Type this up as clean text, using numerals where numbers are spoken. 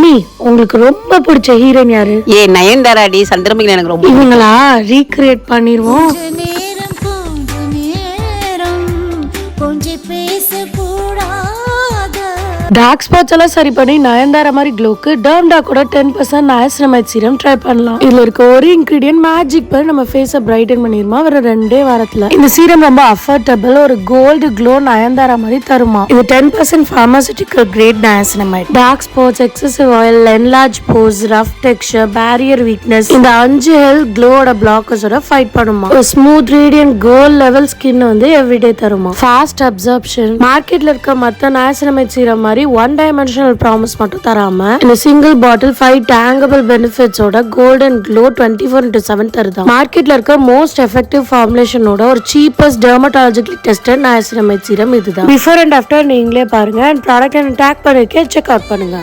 Mummy, உங்களுக்கு ரொம்ப பிடிச்ச ஹீரோயின் யாரு? நயன்தாராடி. சந்திரமுகி எனக்கு ரொம்ப. இவங்களா ரீக்ரியேட் பண்ணிடுவோம். டார்க் ஸ்பாட்ஸ் எல்லாம் சரி பண்ணி நயன்தாரா மாதிரி க்ளோக்கு டர்ம்டா கூட 10% நயாசினமைட் சீரம் ட்ரை பண்ணலாம். இதுல இருக்க ஒரு இன்கிரீடியன்ட் மேஜிக் பண்ணி நம்ம ஃபேஸை பிரைட்டன் பண்ணிருமா வர 2 வாரத்துல. இந்த சீரம் ரொம்ப அஃபோர்டபிள், ஒரு கோல்டு க்ளோ நயன்தாரா மாதிரி தருமா. இது 10% pharmaceutical grade niacinamide. Dark spots, excessive oil, enlarge pores, rough texture, barrier weakness, இந்த 5 ஹெல்த் க்ளோட பிளாக்கர்ஸோட ஃபைட் பண்ணுமா. ஒரு smooth radiant gold level skin வந்து எவ்ரிடே தருமா. Fast absorption. மார்க்கெட்ல இருக்க மத்த நயாசினமைட் சீரம் மாதிரி ஒன் டைமென்ஷனல் ப்ராமிஸ் மட்டும் தராம இந்த சிங்கிள் பாட்டில் 5 டேங்கபிள் பெனிஃபிட்ஸோட கோல்டன் க்ளோ 24/7 தருதான். மார்க்கெட்ல இருக்க மோஸ்ட் எஃபெக்டிவ் ஃபார்முலேஷனோட ஒரு cheapest dermatologically tested niacinamide serum இதுதான். பிஃபோர் அண்ட் ஆஃப்டர் நீங்களே பாருங்க. அண்ட் ப்ராடக்ட் டேக் பண்ணிருக்கேன், செக் அவுட் பண்ணுங்க.